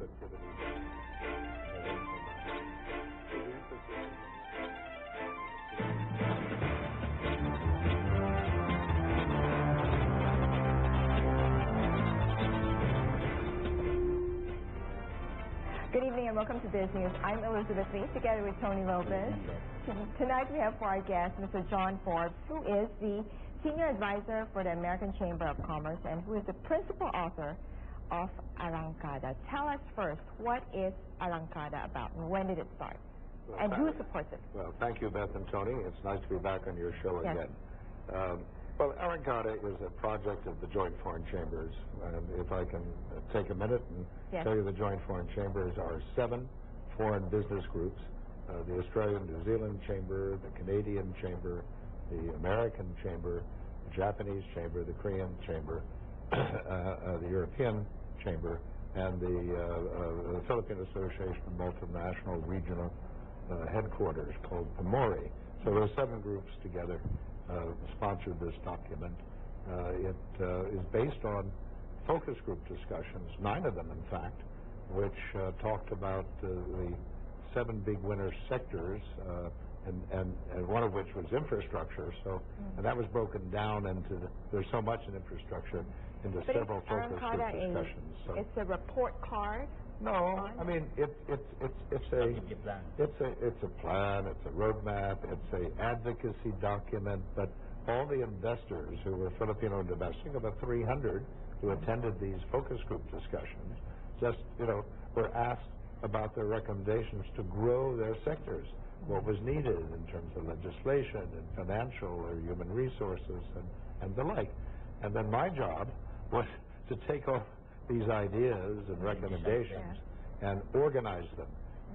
activity. Good evening and welcome to Biz News. I'm Elizabeth Lee, together with Tony Lopez. Tonight we have for our guest Mr. John Forbes, who is the Senior Advisor for the American Chamber of Commerce and who is the principal author of Arrancada. Tell us first, what is Arrancada about and when did it start? Well, and who supports it? Well, thank you, Beth and Tony. It's nice to be back on your show again. Well, Arrancada is a project of the Joint Foreign Chambers. And if I can take a minute and tell you, the Joint Foreign Chambers are 7 foreign business groups: the Australian New Zealand Chamber, the Canadian Chamber, the American Chamber, the Japanese Chamber, the Korean Chamber, the European Chamber, and the Philippine Association of Multinational Regional Headquarters, called the MORI. So those 7 groups together sponsored this document. It is based on focus group discussions, 9 of them in fact, which talked about the 7 big winner sectors, and one of which was infrastructure. So, and that was broken down into there's so much in infrastructure into several focus group discussions. So it's a report card. No, I mean it's a plan, it's a roadmap, it's an advocacy document. But all the investors who were Filipino investing, about 300 who attended these focus group discussions, just were asked about their recommendations to grow their sectors, what was needed in terms of legislation and financial or human resources and the like. And then my job was to take all these ideas and recommendations and organize them.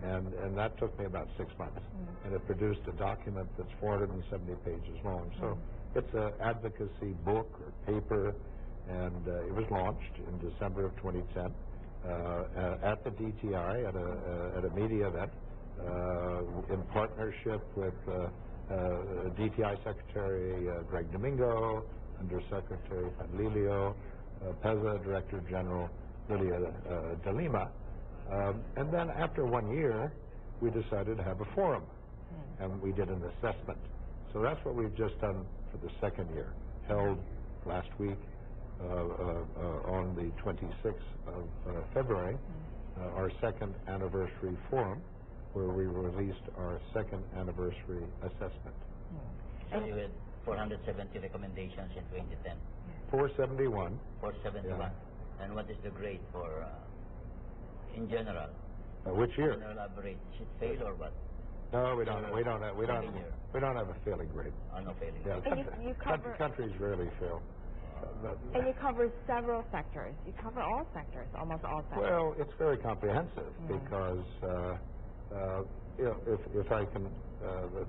And that took me about 6 months. And it produced a document that's 470 pages long. So it's an advocacy book or paper, and it was launched in December of 2010 at the DTI at a media event in partnership with DTI Secretary Greg Domingo, Undersecretary Panlilio, PEZA Director General Lydia de Lima. And then after 1 year, we decided to have a forum, and we did an assessment. So that's what we've just done for the 2nd year, held last week on the 26th of February, our 2nd anniversary forum, where we released our 2nd anniversary assessment. So you had 470 recommendations in 2010. 471. 471. Yeah. And what is the grade for, in general? Which year? General average. Is it fail or what? No, we don't have a failing grade. Oh, no failing. Yeah, countries rarely fail. And you cover several sectors. You cover all sectors, almost all sectors. Well, it's very comprehensive because if I can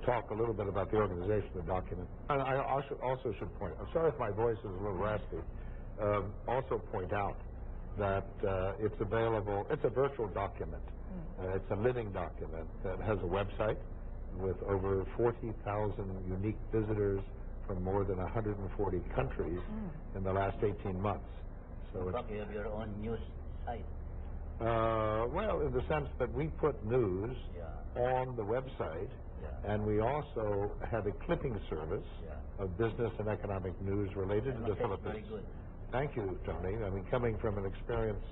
talk a little bit about the organization of the document. And I also should point, I'm sorry if my voice is a little raspy, also point out that it's available, it's a virtual document. It's a living document that has a website with over 40,000 unique visitors from more than 140 countries in the last 18 months. So you have your own news site. Well, in the sense that we put news on the website, and we also have a clipping service of business and economic news related to the Philippines. Very good. Thank you, Tony. I mean, coming from an experienced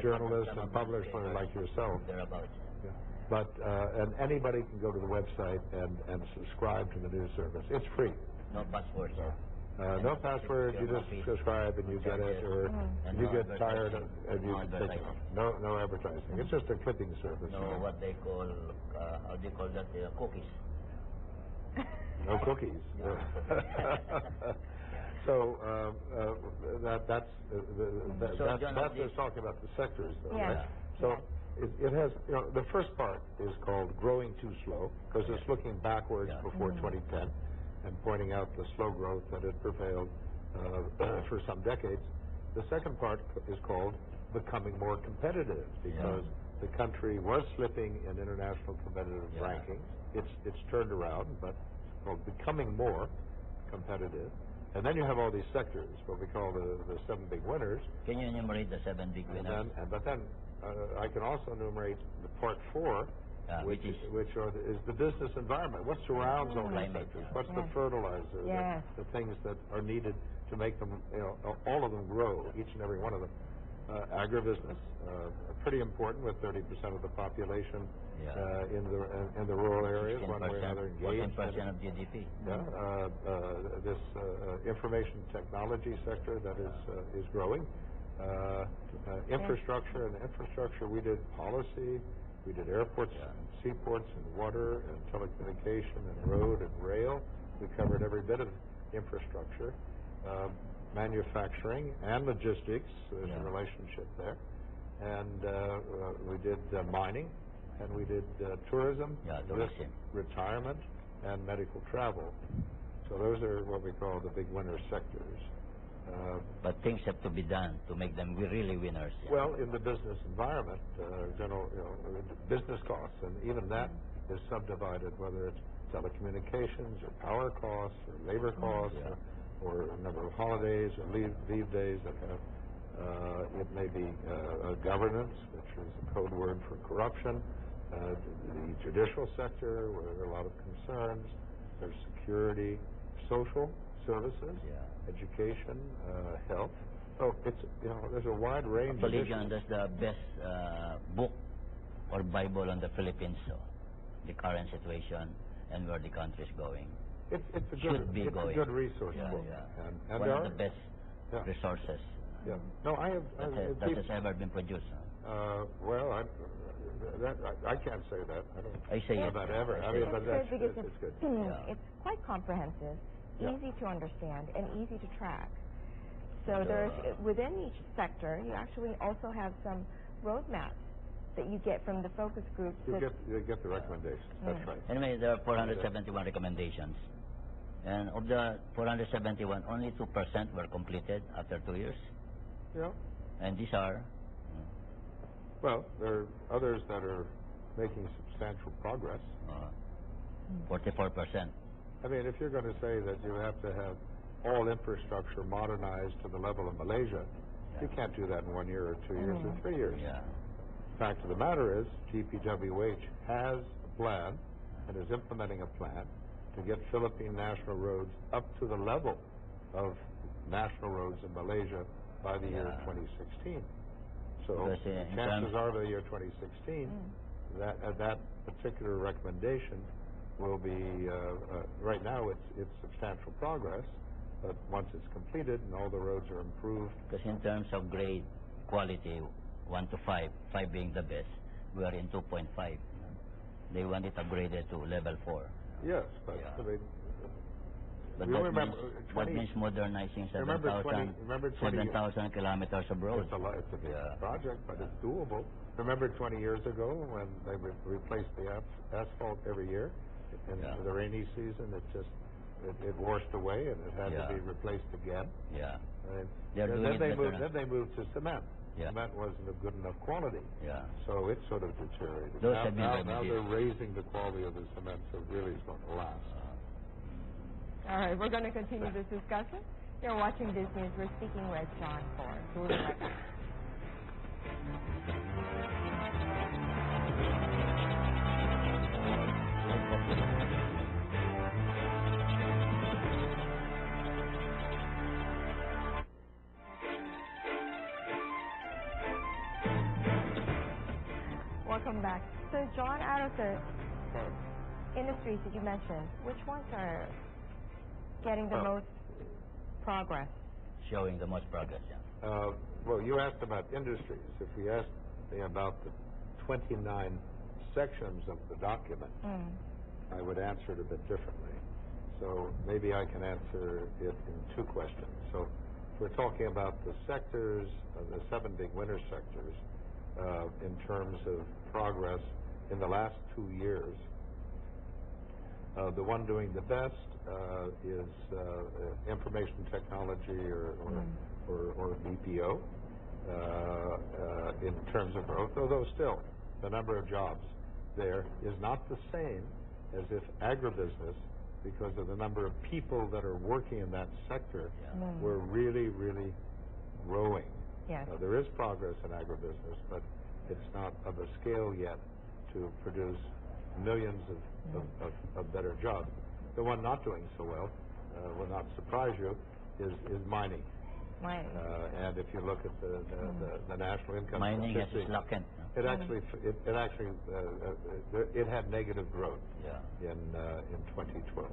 journalist and publisher like yourself. But and anybody can go to the website and subscribe to the news service. It's free. No password. No password. You just subscribe and you get it, or you get tired and you take it. No advertising. It's just a clipping service. No, what they call, how do you call that? Cookies. No cookies. So that's just talking about the sectors, though, right? So it has, the first part is called Growing Too Slow, because it's looking backwards before 2010 and pointing out the slow growth that had prevailed for some decades. The second part is called Becoming More Competitive, because the country was slipping in international competitive rankings. It's turned around, but it's called Becoming More Competitive. And then you have all these sectors, what we call the 7 big winners. Can you enumerate the 7 big winners? But then I can also enumerate the part 4, which is the business environment. What surrounds all these sectors? What's the fertilizer? The things that are needed to make them, all of them grow, each and every one of them. Agribusiness, pretty important with 30% of the population in the rural areas, one way or another engaged. 14% of GDP. This information technology sector that is growing. Infrastructure, we did policy, we did airports, and seaports, and water, and telecommunication, and road, and rail. We covered every bit of infrastructure. Manufacturing and logistics, there's a relationship there. And we did mining, and we did tourism, retirement, and medical travel. So those are what we call the big winner sectors. But things have to be done to make them really winners. Well, in the business environment, business costs, and even that is subdivided, whether it's telecommunications or power costs or labor costs or a number of holidays or leave days that have. It may be governance, which is a code word for corruption. The judicial sector, where there are a lot of concerns. There's security, social services, education, health. So it's there's a wide range. Religion, that's the best book or Bible on the Philippines, the current situation and where the country is going. It's a good resource book. And one of the best resources. No, I have. That has ever been produced. Well, I can't say that. I say it. About ever. I mean, but that's good. It's quite comprehensive, easy to understand, and easy to track. So there's within each sector, you actually also have some roadmaps that you get from the focus groups. You get the recommendations. That's right. Anyway, there are 471 recommendations. And of the 471, only 2% were completed after 2 years. Yeah. And these are? Well, there are others that are making substantial progress. 44%. I mean, if you're going to say that you have to have all infrastructure modernized to the level of Malaysia, you can't do that in 1 year or 2 years or 3 years. Fact of the matter is, GPWH has a plan and is implementing a plan to get Philippine national roads up to the level of national roads in Malaysia by the year 2016. So chances are by the year 2016 that particular recommendation will be, right now it's substantial progress, but once it's completed and all the roads are improved. Because in terms of grade, quality, 1 to 5, 5 being the best, we are in 2.5. They want it upgraded to level 4. Yes, but but that means modernizing 7,000 kilometers of road. It's a big project, but it's doable. Remember 20 years ago when they replaced the asphalt every year? In the rainy season, it washed away and it had to be replaced again. Then they moved to cement. Cement wasn't of good enough quality. So it sort of deteriorated. Now they're raising the quality of the cement, so really it's going to last. All right, we're going to continue this discussion. You're watching Biz News. We're speaking with John Forbes. We'll be right back. Welcome back. So, John, out of the industries that you mentioned, which ones are getting the most progress? Showing the most progress, well, you asked about industries. If we asked about the 29 sections of the document, I would answer it a bit differently. So maybe I can answer it in 2 questions. So we're talking about the sectors, the 7 big winner sectors, in terms of progress in the last 2 years. The one doing the best is information technology or BPO in terms of growth, although still the number of jobs there is not the same as if agribusiness because of the number of people that are working in that sector. We're really, really growing. Yes. There is progress in agribusiness, but it's not of a scale yet to produce millions of better jobs. The one not doing so well, will not surprise you, is mining. Mining. And if you look at the national income Mining has statistics, slackened. it had negative growth Yeah. in 2012,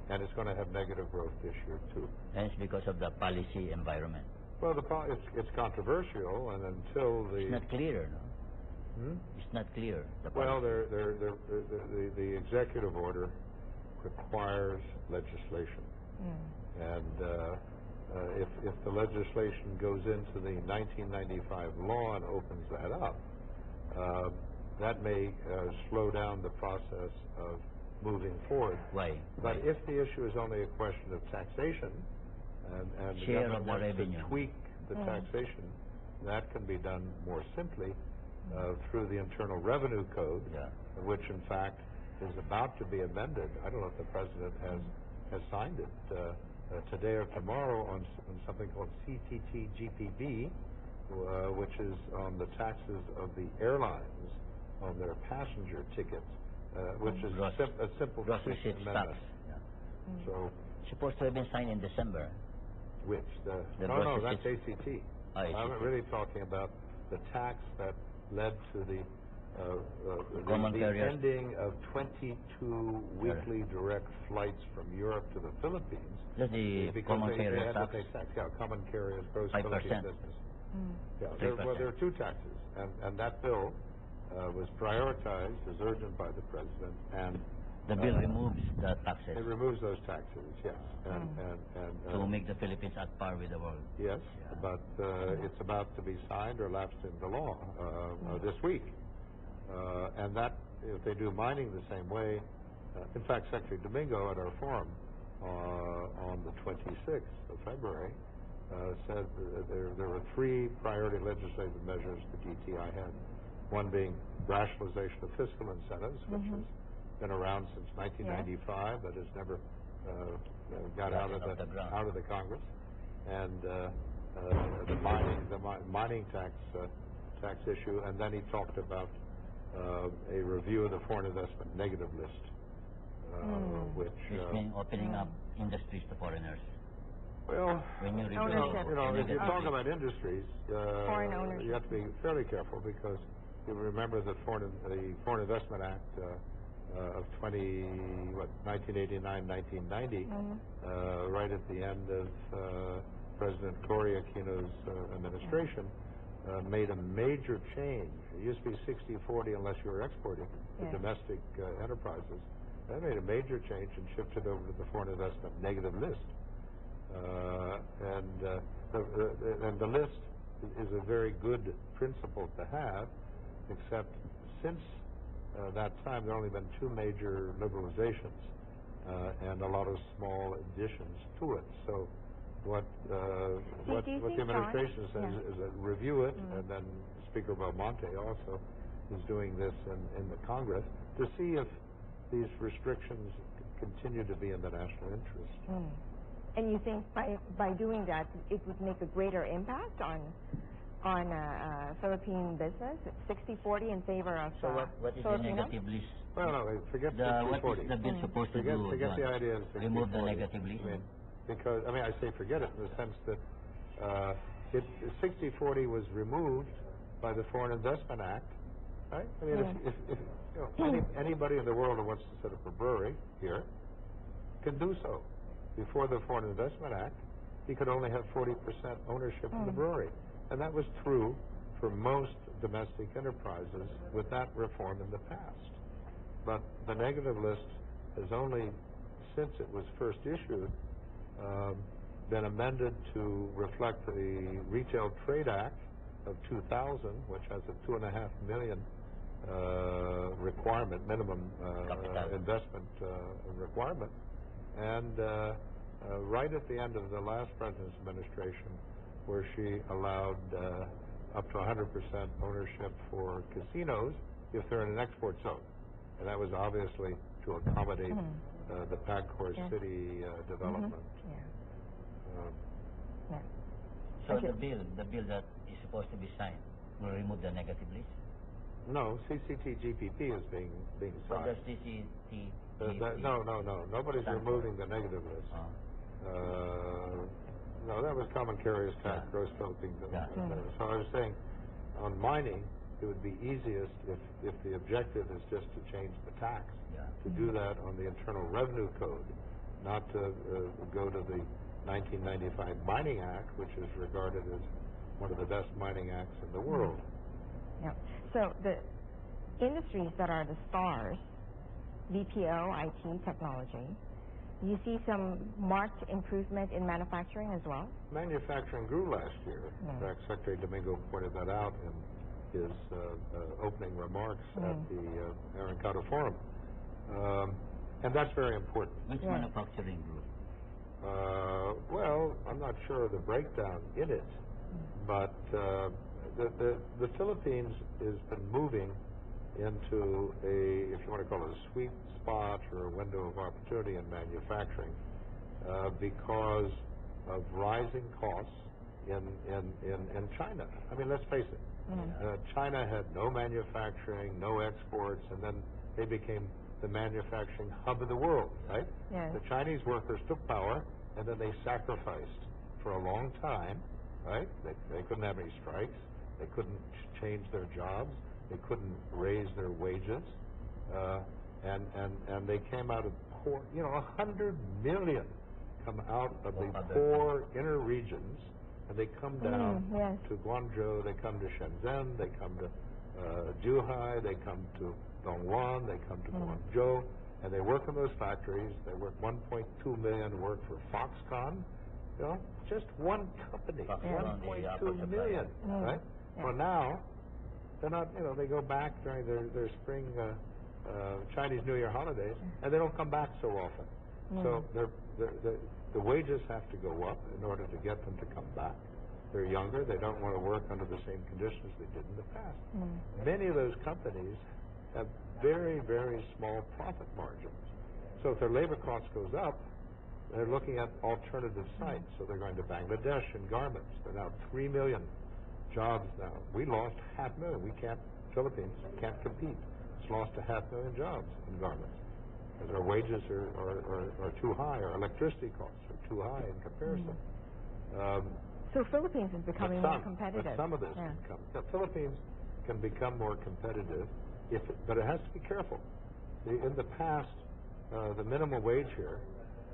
and it's going to have negative growth this year too. And it's because of the policy environment. Well, it's controversial, and until the It's not clear, no? It's not clear. The well, policy. the executive order requires legislation, and if the legislation goes into the 1995 law and opens that up, that may slow down the process of moving forward. Why? But if the issue is only a question of taxation, and the Share of government the wants revenue. to tweak the taxation, that can be done more simply through the Internal Revenue Code, which in fact is about to be amended. I don't know if the President has signed it today or tomorrow on something called CTT-GPB, which is on the taxes of the airlines on their passenger tickets, which is a simple gross tweak receipts amendment. tax. Yeah. So, Supposed to have been signed in December. which The no, gross that's ACT. ACT. I'm really talking about the tax that led to the Common carrier. ending of 22 weekly direct flights from Europe to the Philippines. That's the Because common they carrier had to tax. pay tax. Yeah, common carriers, gross 5%. Philippine business. Yeah, 3%. there are two taxes, and that bill was prioritized as urgent by the President, and The bill removes the taxes it removes those taxes, yes, and to make the Philippines at par with the world. yes, Yeah. but it's about to be signed or lapsed into law this week. And that, if they do mining the same way, in fact, Secretary Domingo at our forum on the 26th of February said there were three priority legislative measures the DTI had. One being rationalization of fiscal incentives, which has been around since 1995, but has never got out of the Congress, and the mining tax issue, and then he talked about a review of the foreign investment negative list, which It's been opening up industries to foreigners. well, When you review Ownership. if you negative talk list. about industries, Foreign ownership. you have to be fairly careful, because you remember the Foreign Investment Act of 1989, 1990, right at the end of President Cory Aquino's administration, made a major change. It used to be 60-40 unless you were exporting to domestic enterprises. That made a major change and shifted over to the foreign investment negative list. And the list is a very good principle to have, except since that time there have only been two major liberalizations and a lot of small additions to it. So what the administration says is that review it, and then Speaker Belmonte also is doing this in the Congress to see if these restrictions continue to be in the national interest. And you think by doing that, it would make a greater impact on Philippine business? 60-40 in favor of So what is the Filipino? negative list? Well, no, forget What 60-40. is the bill supposed to do? Forget the John? idea of 60-40. Remove the negative list? Because I say forget it in the sense that 60-40 was removed by the Foreign Investment Act, right? I mean, if anybody in the world who wants to set up a brewery here can do so. Before the Foreign Investment Act, he could only have 40% ownership in the brewery, and that was true for most domestic enterprises with that reform in the past. But the negative list has only, since it was first issued, been amended to reflect the Retail Trade Act of 2000, which has a $2.5 million requirement, minimum investment requirement, and right at the end of the last president's administration, where she allowed up to 100% ownership for casinos if they're in an export zone, and that was obviously to accommodate the Pagcor City development. Yeah. So the bill that is supposed to be signed will remove the negative list? No, CCTGPP is being But signed. the CCTGPP... No. Nobody's removing the negative list. No, that was common carriers tax, gross Philippine. So I was saying, on mining, it would be easiest if the objective is just to change the tax, to do that on the Internal Revenue Code, not to go to the 1995 Mining Act, which is regarded as one of the best mining acts in the world. Yeah. So the industries that are the stars, BPO, IT, technology, do you see some marked improvement in manufacturing as well? Manufacturing grew last year. In fact, Secretary Domingo pointed that out in his opening remarks at the Arancado Forum. And that's very important. Which manufacturing grew? Well, I'm not sure of the breakdown in it, but the Philippines has been moving into a, if you want to call it a sweet spot or a window of opportunity in manufacturing, because of rising costs in China. I mean, let's face it. China had no manufacturing, no exports, and then they became the manufacturing hub of the world, right? Yes. The Chinese workers took power, and then they sacrificed for a long time, right? They couldn't have any strikes. They couldn't change their jobs. They couldn't raise their wages. And they came out of poor, 100 million come out of the poor inner regions, and they come down to Guangzhou, they come to Shenzhen, they come to Zhuhai, they come to Dongguan, they come to Guangzhou, and they work in those factories. They work 1.2 million work for Foxconn, just one company, 1.2 million, right? Well, now they're not, they go back during their spring Chinese New Year holidays, and they don't come back so often. So the wages have to go up in order to get them to come back. They're younger. They don't want to work under the same conditions they did in the past. Many of those companies have very, very small profit margins. So if their labor cost goes up, they're looking at alternative sites. So they're going to Bangladesh in garments. There are now 3 million jobs now. We lost 500,000. Philippines can't compete. It's lost 500,000 jobs in garments because our wages are too high. Our electricity costs are too high in comparison. So Philippines is becoming more competitive. But some of this can come. The Philippines can become more competitive, but it has to be careful. In the past, the minimum wage here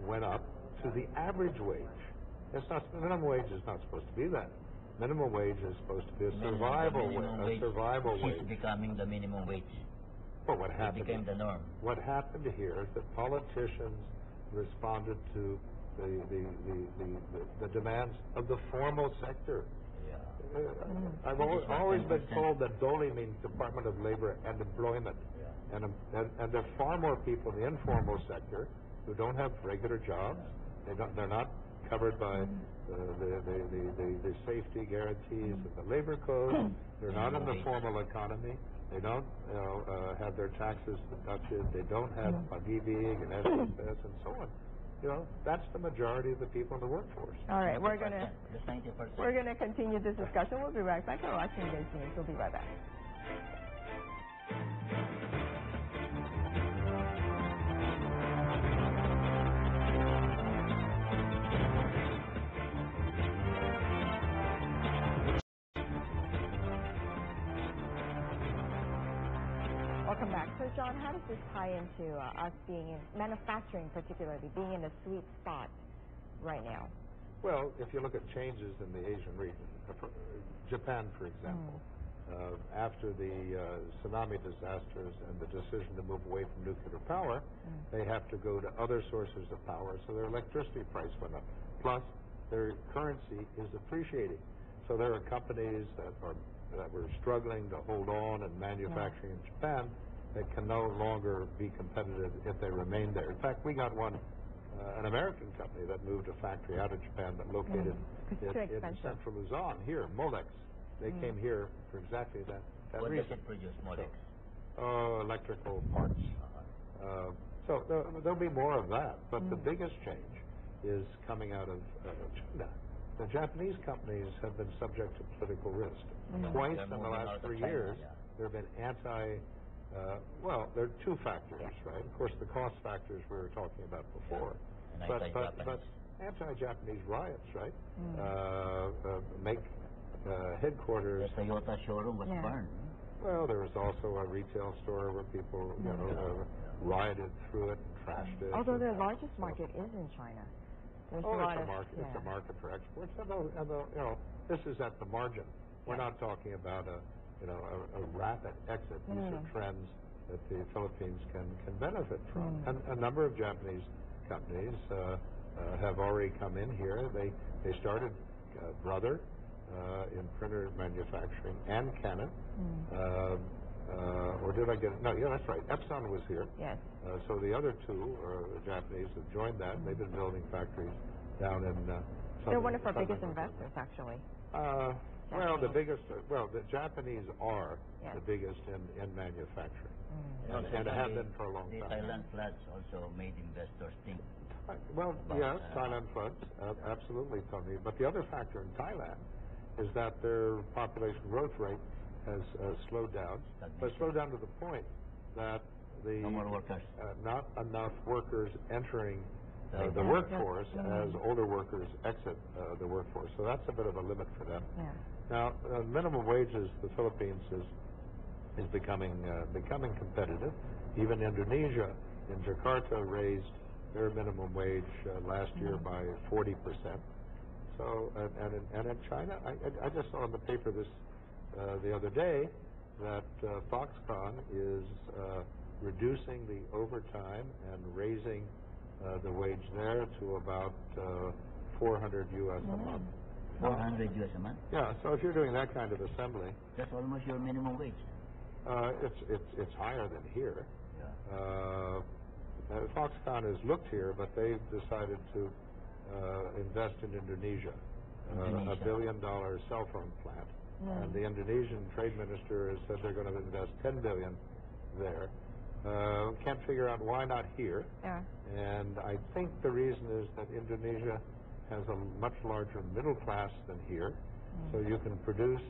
went up to the average wage. The minimum wage is not supposed to be that. Minimum wage is supposed to be a survival wage. It's becoming the minimum wage. Well, what happened? It became the norm. What happened here is that politicians responded to the demands of the formal sector. I've always been told that DOLE means Department of Labor and Employment, and there are far more people in the informal sector who don't have regular jobs. They're not covered by the safety guarantees of the labor code. They're not in the formal economy. They don't have their taxes deducted. They don't have pag-ibig and SSS and so on. That's the majority of the people in the workforce. All right, we're gonna continue this discussion. We'll be right back. You're watching Biz News. We'll be right back. Welcome back. So, John, how does this tie into us being in manufacturing, particularly being in a sweet spot right now? Well, if you look at changes in the Asian region, Japan, for example, after the tsunami disasters and the decision to move away from nuclear power, they have to go to other sources of power, so their electricity price went up. Plus, their currency is appreciating. So there are companies that were struggling to hold on and manufacturing in Japan that can no longer be competitive if they remain there. In fact, we got an American company that moved a factory out of Japan that located in central Luzon, here, Molex. They came here for exactly that what reason. What does it produce, Molex? Electrical parts. So there'll be more of that. But the biggest change is coming out of China. The Japanese companies have been subject to political risk. Twice in the last 3 years, there have been well, there are two factors, right? Of course, the cost factors we were talking about before. But anti-Japanese riots, right? Make headquarters. The Toyota showroom was burned. Well, there was also a retail store where people, rioted through it and trashed it. Although their largest market is in China. There's It's a market for exports. And this is at the margin. We're not talking about a rapid exit. These are trends that the Philippines can benefit from. And a number of Japanese companies have already come in here. They started Brother in printer manufacturing and Canon. Or did I get it? No, that's right. Epson was here. Yes. So the other two Japanese have joined that. They've been building factories down in. They're one of our biggest investors, actually. The Japanese are the biggest in manufacturing, and have been for a long time. The Thailand floods also made investors think. Thailand floods, absolutely, Tony. But the other factor in Thailand is that their population growth rate has slowed down, but slowed down to the point that No more workers. Not enough workers entering the workforce as older workers exit the workforce. So that's a bit of a limit for them. Yeah. Now, minimum wages, the Philippines is becoming competitive. Even Indonesia in Jakarta raised their minimum wage last year by 40%. So, and in China, I just saw in the paper the other day that Foxconn is reducing the overtime and raising the wage there to about $400 US a month. 400 US a month? Yeah, so if you're doing that kind of assembly, that's almost your minimum wage. It's higher than here. Yeah. Foxconn has looked here, but they've decided to invest in Indonesia. $1 billion cell phone plant. And the Indonesian trade minister has said they're going to invest $10 billion there. Can't figure out why not here. Yeah. And I think the reason is that Indonesia has a much larger middle class than here, so you can produce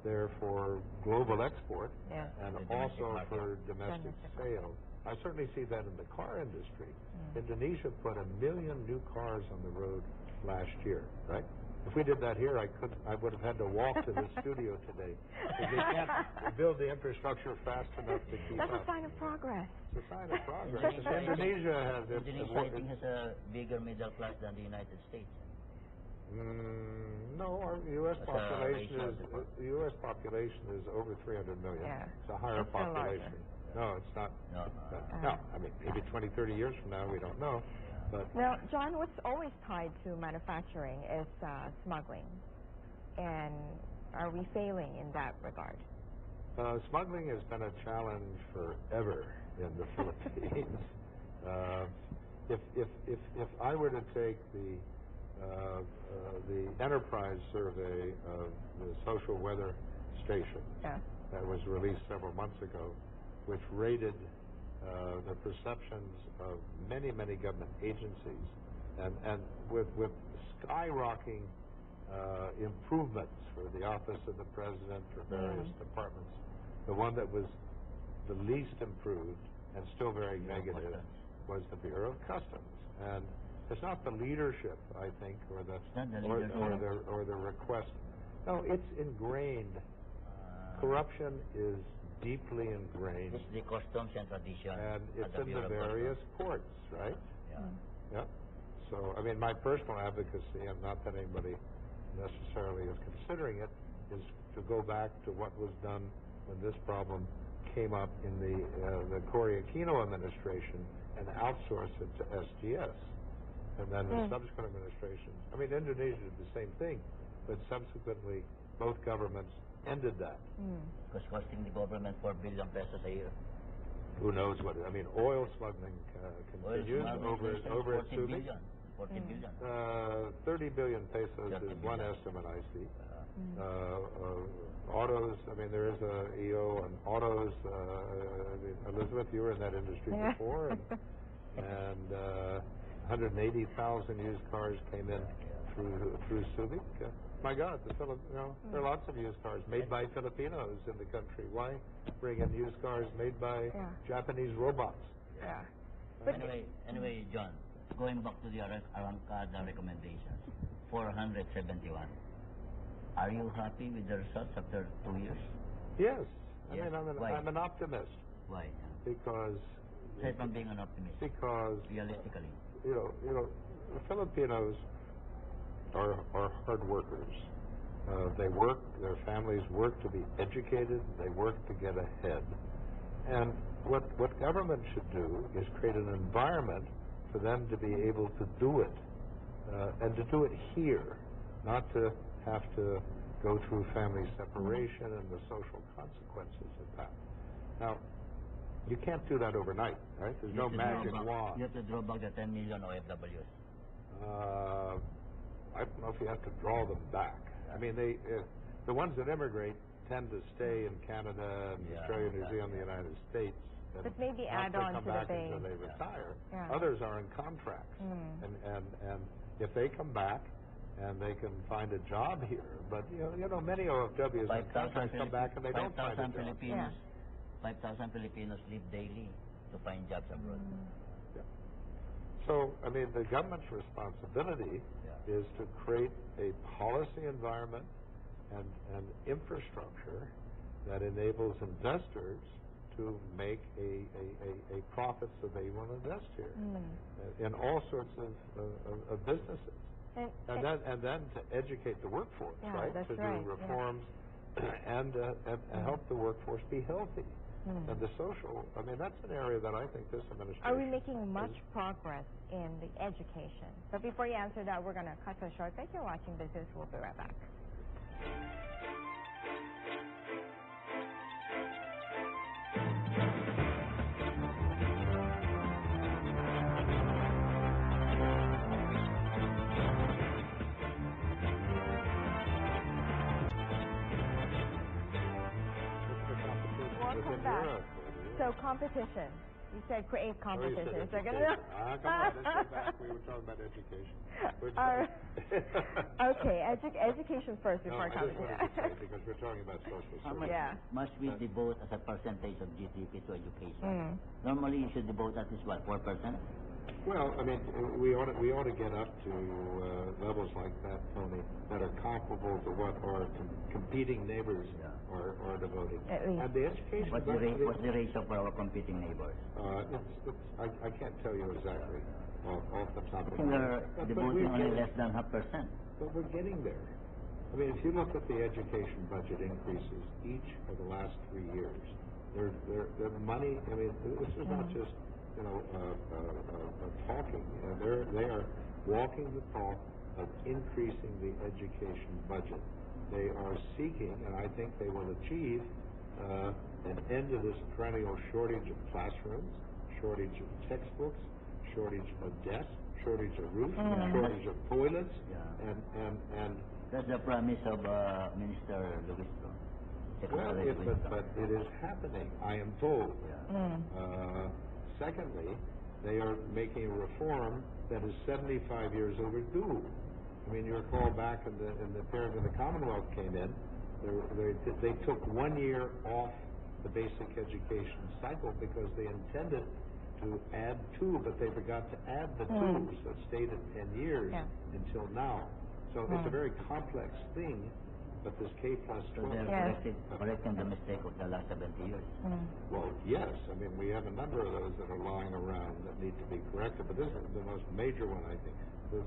there for global export and also for domestic sales. I certainly see that in the car industry. Indonesia put 1 million new cars on the road last year, right? If we did that here, I would have had to walk to the studio today. Because they can't build the infrastructure fast enough to keep up. That's a sign of progress. It's a sign of progress. Indonesia has I think, has a bigger middle class than the United States. No, our U.S. population is over 300 million. Yeah. It's a higher population. No, it's not. No, I mean, maybe 20, 30 years from now, we don't know. But now, John, what's always tied to manufacturing is smuggling. And are we failing in that regard? Smuggling has been a challenge forever in the Philippines. If I were to take the enterprise survey of the social weather station that was released several months ago, which rated the perceptions of many government agencies, and with skyrocketing improvements for the Office of the President, for various departments, the one that was the least improved and still very negative was the Bureau of Customs. And it's not the leadership, I think, or the request. No, it's ingrained. Corruption is deeply ingrained. It's the customs and tradition. And it's in the various courts, right? Yeah. Yeah. So, I mean, my personal advocacy, and not that anybody necessarily is considering it, is to go back to what was done when this problem came up in the Cory Aquino administration and outsource it to SGS. And then the subsequent administrations, I mean, Indonesia did the same thing, but subsequently both governments ended that. Because costing the government 4 billion pesos a year. Who knows what? I mean, oil smuggling continues over 14 billion. 14 billion. 30 billion pesos is one estimate I see. Autos, I mean, there is a EO on autos. Elizabeth, you were in that industry before. And and 180,000 used cars came in through Subic. My God, there are lots of used cars made by Filipinos in the country. Why bring in used cars made by Japanese robots? Yeah. Anyway, John, going back to the Arrancada recommendations, 471. Are you happy with the results after 2 years? Yes. Yes. I mean, I'm an optimist. Why? Because... Aside from being an optimist. Because... Realistically. The Filipinos are hard workers. They work, their families work to be educated, they work to get ahead. And what government should do is create an environment for them to be able to do it, and to do it here, not to have to go through family separation and the social consequences of that. Now, you can't do that overnight, right? There's no magic wand. You have to draw back the 10 million OFWs. I don't know if you have to draw them back. I mean, the ones that immigrate tend to stay in Canada and Australia, New Zealand, the United States. But maybe add on to the base. Until they retire. Yeah. Others are in contracts, and if they come back and they can find a job here, but many OFWs in contracts come back and they don't find a job. 5,000 Filipinos live daily to find jobs abroad. So, I mean, the government's responsibility is to create a policy environment and infrastructure that enables investors to make a profit so they want to invest here in all sorts of businesses. And then to educate the workforce, right? To do reforms and help the workforce be healthy. And the social, I mean, that's an area that I think this administration... Are we making much progress in the education? But before you answer that, we're going to cut to a short break. You're watching Business. We'll be right back. Welcome back. So competition. You said create competition. Come on, let's go back. We were talking about education. Okay, education first before competition. I just wanted to say, because we're talking about social services. How much must we devote as a percentage of GDP to education? Normally, you should devote at least, 4%? Well, I mean, we ought to get up to levels like that, Tony, that are comparable to what our competing neighbors are devoting. And the education... What's the ratio for our competing neighbors? I can't tell you exactly off the top of my head. They're devoting only less than 0.5%. But we're getting there. I mean, if you look at the education budget increases each of the last 3 years, their money, I mean, this is not just... talking. They are walking the talk of increasing the education budget. They are seeking, and I think they will achieve, an end to this perennial shortage of classrooms, shortage of textbooks, shortage of desks, shortage of roofs, shortage of toilets, and that's the promise of Minister Luis. Well, but it is happening, I am told. Secondly, they are making a reform that is 75 years overdue. I mean, you recall back in the period when the Commonwealth came in, they took 1 year off the basic education cycle because they intended to add 2, but they forgot to add the 2, so it stayed at 10 years until now. So it's a very complex thing. But this K+12... So they're correcting the mistake of the last 70 years. Well, yes. I mean, we have a number of those that are lying around that need to be corrected, but this is the most major one, I think.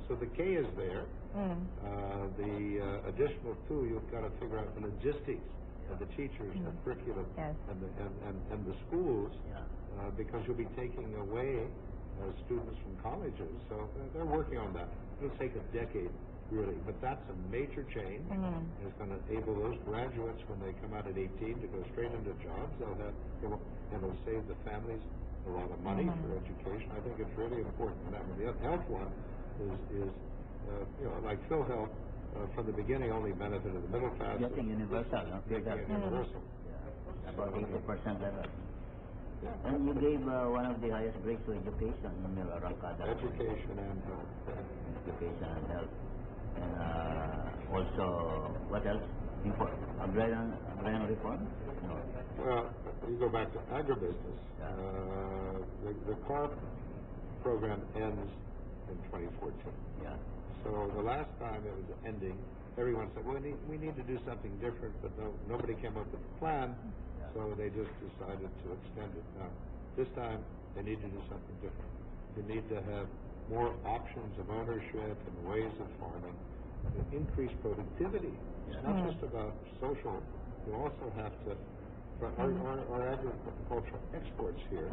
So the K is there. The additional 2, you've got to figure out the logistics of the teachers, the curriculum, and the schools, because you'll be taking away students from colleges. So they're working on that. It'll take a decade, really, but that's a major change. It's going to enable those graduates, when they come out at 18, to go straight into jobs. It'll save the families a lot of money for education. I think it's really important. And that one, the health one, is like PhilHealth, from the beginning only benefited the middle class. Getting universal, Universal. About 80% level. Yeah. And you gave one of the highest grades to education in your Arrancada. Education and health. Education and health. And also, what else? Agrarian reform? No. Well, you go back to agribusiness. Yeah. The CARP program ends in 2014. Yeah. So the last time it was ending, everyone said, well, we need to do something different, but nobody came up with a plan, so they just decided to extend it. Now, this time, they need to do something different. You need to have more options of ownership and ways of farming, to increase productivity. It's not just about social. You also have to, our agricultural exports here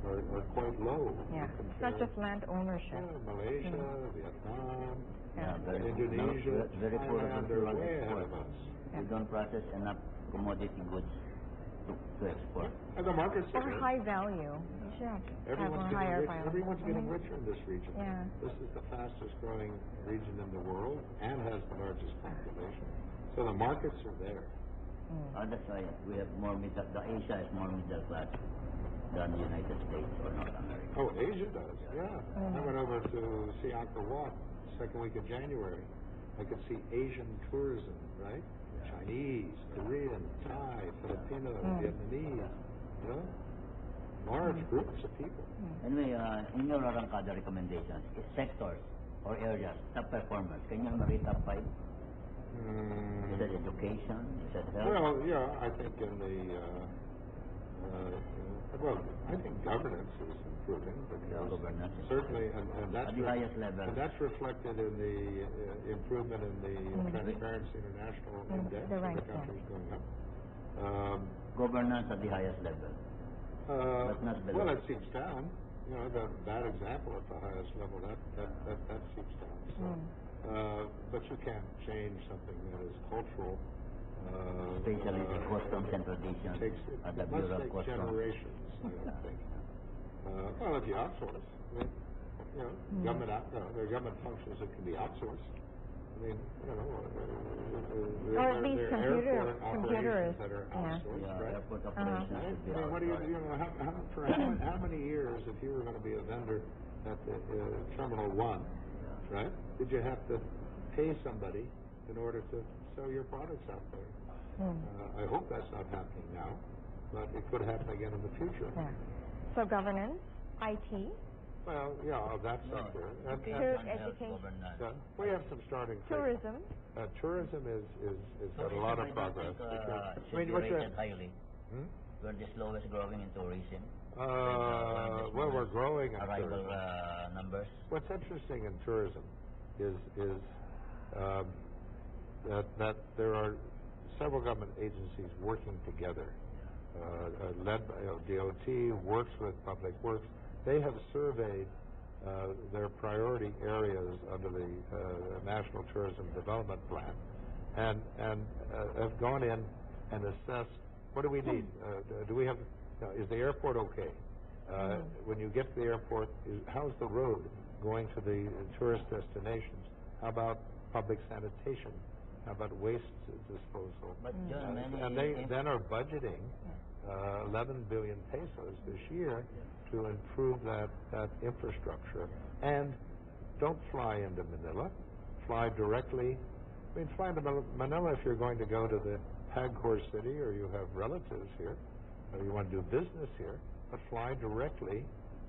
are quite low. Yeah, it's not just land ownership. Malaysia, Vietnam, Yeah, Indonesia, very poor Thailand, they're way ahead of us. We don't process enough commodity goods to export. And the markets Or are there. high value. You should have a higher value. Everyone's getting richer in this region. Yeah. This is the fastest growing region in the world and has the largest population. So the markets are there. That's why we have more middle. The Asia is more middle class than the United States or North America. Oh, Asia does, yeah. I went over to see Angkor Wat second week of January. I could see Asian tourism, right? Chinese, Korean, Thai, Filipino, Vietnamese, you know? Large groups of people. Anyway, in your Arrancada recommendations, sectors or areas, top performers, can you rate top 5? Is that education? Is that health? Well, yeah, I think in the, I think governance is improving. Governance. Certainly, and that's at the highest level. And that's reflected in the improvement in the Transparency International Index. The rank, the country's going up. Governance at the highest level. But not below. Well, it seeps down. You know, the bad example at the highest level, that seeps down. So, but you can't change something that is cultural. Especially the customs and traditions at the It Bureau must of take Customs. generations, I would think. Well, if you outsource, you know, there are government functions that can be outsourced. I mean, you know, Or at least there are airport computers. operations that are outsourced, right? Airport operations Right? should be I mean, what do outsourced. you know, for how many years, if you were going to be a vendor at the Terminal 1, right, did you have to pay somebody in order to sell your products out there? I hope that's not happening now, but it could happen again in the future. Yeah. So governance, IT, Well, yeah, of that sector. Education, health, education. governance. We have some starting things. tourism. Tourism is got a lot of progress. Should be what's rated that? highly. We're the slowest growing in tourism. Well, we're growing in Arrival tourism. numbers. What's interesting in tourism is that there are several government agencies working together, led by DOT, works with Public Works. They have surveyed their priority areas under the National Tourism Development Plan, and have gone in and assessed what do we need. Do we have? Is the airport okay? When you get to the airport, how's the road going to the tourist destinations? How about public sanitation? How about waste disposal? But John, And they then are budgeting 11 billion pesos this year to improve that infrastructure. And don't fly into Manila. Fly directly. I mean, fly into Manila if you're going to go to the Pagcor City or you have relatives here or you want to do business here, but fly directly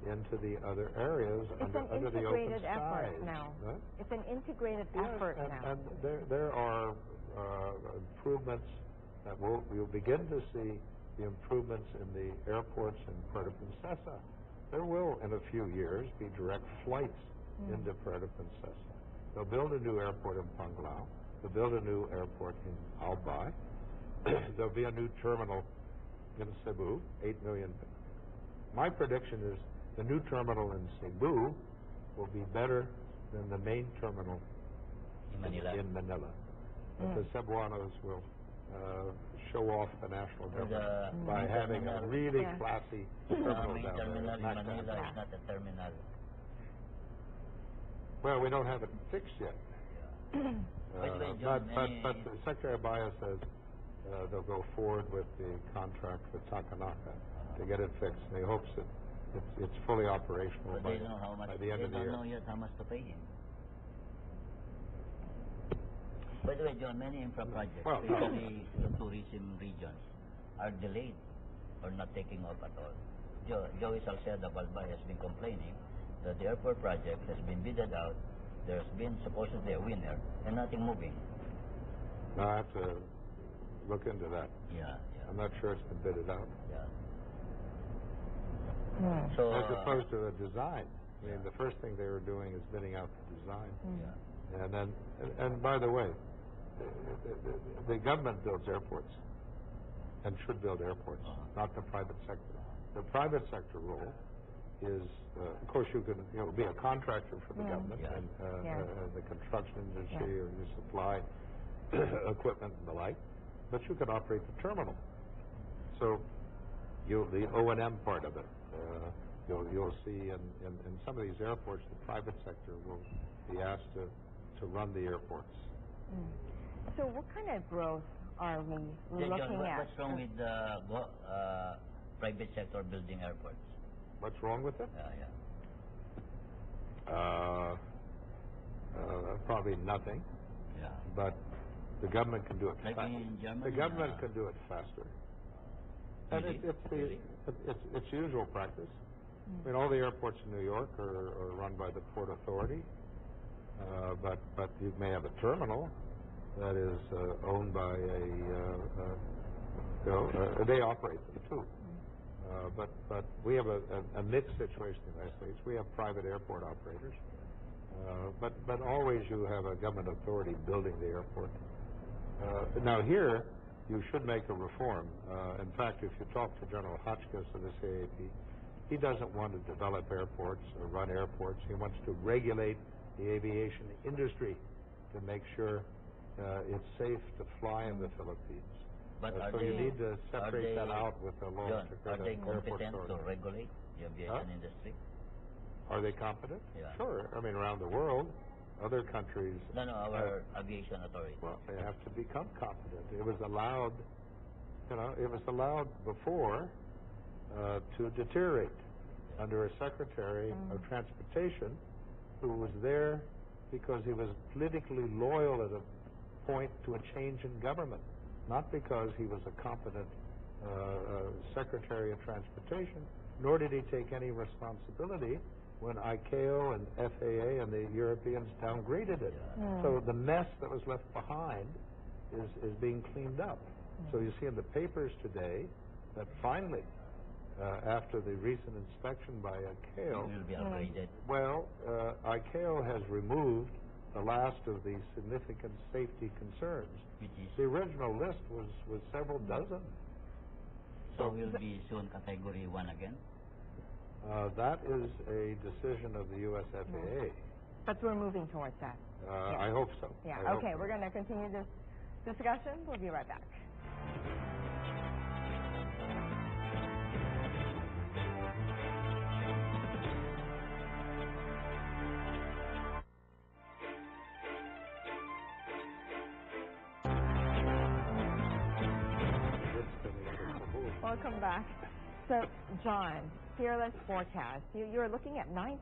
into the other areas It's under the open integrated effort skies. now. Huh? It's an integrated effort now. And there are improvements that we'll begin to see the improvements in the airports in Puerto Princesa. There will, in a few years, be direct flights into Puerto Princesa. They'll build a new airport in Panglao. They'll build a new airport in Albay. There'll be a new terminal in Cebu, 8 million. My prediction is the new terminal in Cebu will be better than the main terminal in Manila. The Cebuanos will show off the national government by having a really classy terminal main down terminal there. in Manila is not a terminal. Well, we don't have it fixed yet. By the way, John, But Secretary Abaya says they'll go forward with the contract for Takanaka to get it fixed. And he hopes that it's fully operational But by they know how much. the end of the They year. don't know yet how much to pay him. By the way, John, many infra projects, Well, especially the tourism regions, are delayed or not taking off at all. Joey Salcedo Balbay has been complaining that the airport project has been bidded out, there's been supposedly a winner, and nothing moving. Now I have to look into that. Yeah. I'm not sure it's been bidded out. Yeah. Hmm. So, As opposed to a design. I mean, the first thing they were doing is bidding out the design. yeah. And then, and by the way, the government builds airports and should build airports, not the private sector. The private sector role is, of course, you can be a contractor for the government Yeah. and the construction industry, or you supply equipment and the like, but you can operate the terminal. So the O&M part of it, you'll see in some of these airports, the private sector will be asked to run the airports. So what kind of growth are we John, looking at? what's wrong with the private sector building airports? What's wrong with it? Yeah. Probably nothing, Yeah. but the government can do it Like faster. in Germany? The government can do it faster. And Really? it's usual practice. I mean, all the airports in New York are run by the Port Authority, but you may have a terminal that is owned by they operate them too. But we have a mixed situation in the United States. We have private airport operators, but always you have a government authority building the airport. Now here, you should make a reform. In fact, if you talk to General Hotchkiss of the CAP, he doesn't want to develop airports or run airports. He wants to regulate the aviation industry to make sure it's safe to fly in the Philippines. But So you need to separate that out with the law. John, to are create they an airport competent to authority. regulate the aviation industry? Are they competent? Yeah. Sure. I mean, around the world, other countries. No, our aviation authority. Well, they have to become competent. It was allowed, it was allowed before to deteriorate under a Secretary of Transportation who was there because he was politically loyal at a point to a change in government, not because he was a competent Secretary of Transportation, nor did he take any responsibility when ICAO and FAA and the Europeans downgraded it. So the mess that was left behind is being cleaned up. So you see in the papers today that finally, after the recent inspection by ICAO, It will be upgraded. well, ICAO has removed the last of the significant safety concerns. Which is, The original list was several dozen. so will be soon Category 1 again? That is a decision of the U.S. FAA. But we're moving towards that. I hope so. Yeah. I hope Okay, so. we're going to continue this discussion. We'll be right back. Welcome back. So, John, fearless forecast. You're looking at 9%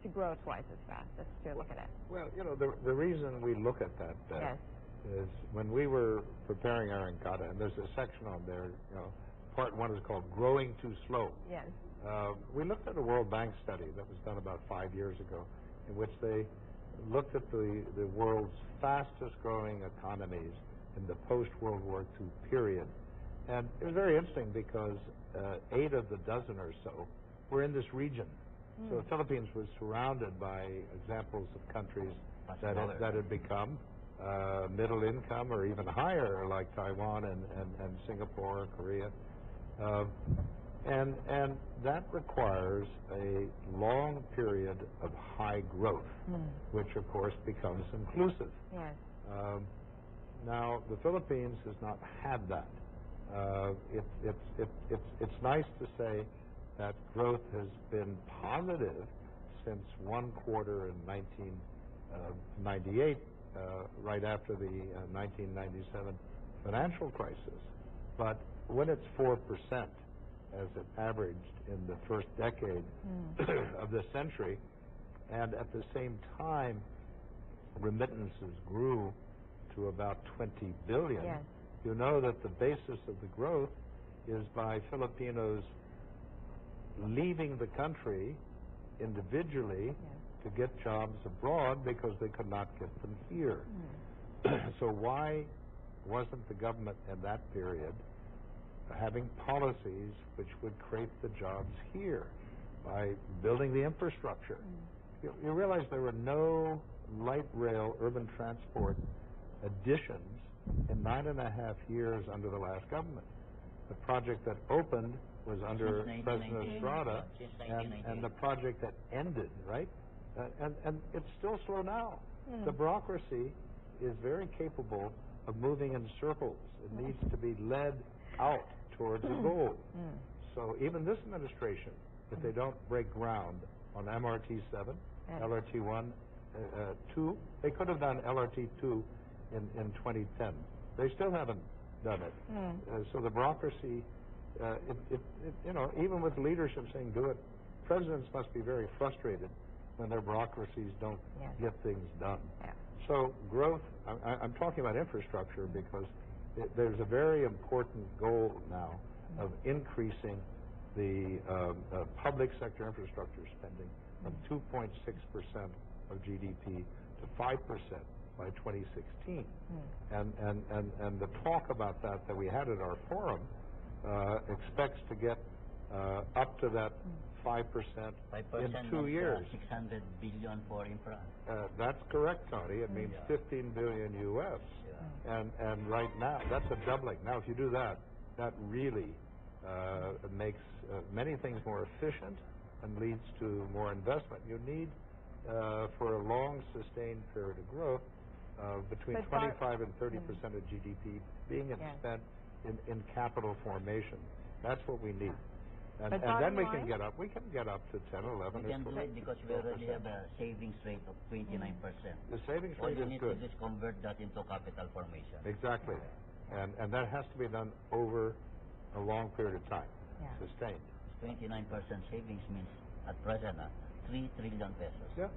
to grow twice as fast. That's what you're looking at. Well, the reason we look at that Yes. is when we were preparing our Encarta, and there's a section on there, part one is called Growing Too Slow. Yes. We looked at a World Bank study that was done about 5 years ago, in which they looked at the world's fastest growing economies in the post-World War II period. And it was very interesting because 8 of the dozen or so were in this region. So the Philippines was surrounded by examples of countries that had become middle income or even higher, like Taiwan and Singapore, Korea. And that requires a long period of high growth, which of course becomes inclusive. Yes. Now, the Philippines has not had that. It's nice to say that growth has been positive since one quarter in 1998, right after the 1997 financial crisis. But when it's 4%, as it averaged in the first decade of this century, and at the same time remittances grew to about 20 billion, Yes. you know that the basis of the growth is by Filipinos leaving the country individually to get jobs abroad because they could not get them here. So why wasn't the government in that period having policies which would create the jobs here by building the infrastructure? You realize there were no light rail urban transport additions in 9.5 years under the last government. The project that opened was under President Estrada, and the project that ended, right? And it's still slow now. The bureaucracy is very capable of moving in circles. It needs to be led out towards a goal. So even this administration, if they don't break ground on MRT 7, LRT 1, 2, they could have done LRT 2 in 2010. They still haven't done it. So the bureaucracy, even with leadership saying do it, presidents must be very frustrated when their bureaucracies don't get things done. So growth, I'm talking about infrastructure because there's a very important goal now of increasing the public sector infrastructure spending from 2.6% of GDP to 5% by 2016. And the talk about that we had at our forum expects to get up to that 5% in 2 years. 600 billion for infra. That's correct, Tony. It means 15 billion US. And right now, that's a doubling. Now, if you do that, that really makes many things more efficient and leads to more investment. You need, for a long, sustained period of growth, between 25 and 30% of GDP being spent in capital formation. That's what we need. And then we can get up. We can get up to 10, 11, we can do it because we already have a savings rate of 29%. The savings All rate you is need good. to just convert that into capital formation. Exactly. And that has to be done over a long period of time, sustained. 29% savings means at present 3 trillion pesos. Yeah.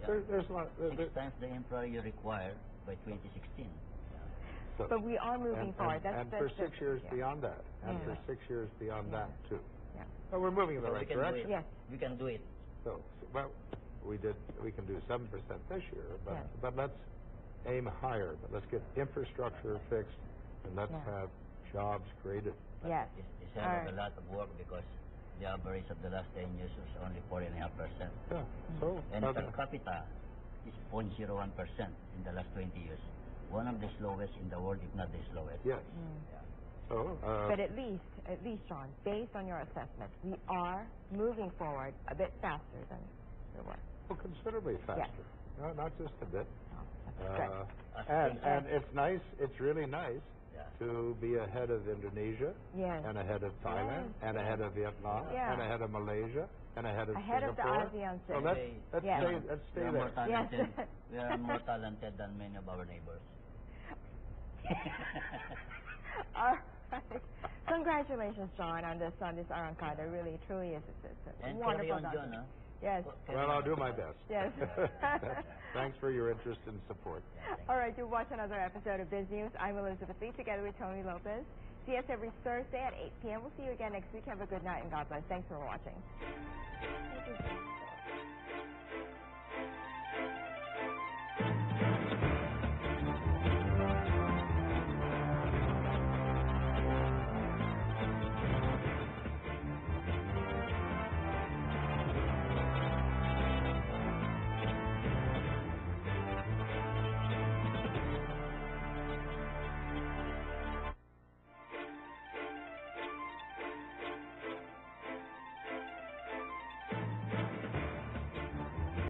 There's a lot. 6 times the infra you require by 2016. So, but we are moving forward. And for 6 years beyond that. And for 6 years beyond that, too. But we're moving in the right direction. Yes. We can do it. So, well, we can do 7% this year, but let's aim higher. But let's get infrastructure fixed, and let's have jobs created. Yes. It's a lot of work because the average of the last 10 years was only 4.5%. Yeah. So, and per capita is 0.01% in the last 20 years. One of the slowest in the world, if not the slowest. Yes. So, but at least, John, based on your assessment, we are moving forward a bit faster than we were. Well, considerably faster. No, not just a bit. And it's nice. It's really nice to be ahead of Indonesia, and ahead of Thailand, and ahead of Vietnam, and ahead of Malaysia, and ahead of Singapore. Of the ASEAN So cities. let's stay there. We are more talented than many of our neighbors. All right. Congratulations, John, on this arrancada. Really, truly is. It's a wonderful document. Yes. Well, I'll do my best. Yes. Thanks for your interest and support. All right, you watch another episode of Biz News. I'm Elizabeth Lee, together with Tony Lopez. See us every Thursday at 8 p.m. We'll see you again next week. Have a good night and God bless. Thanks for watching.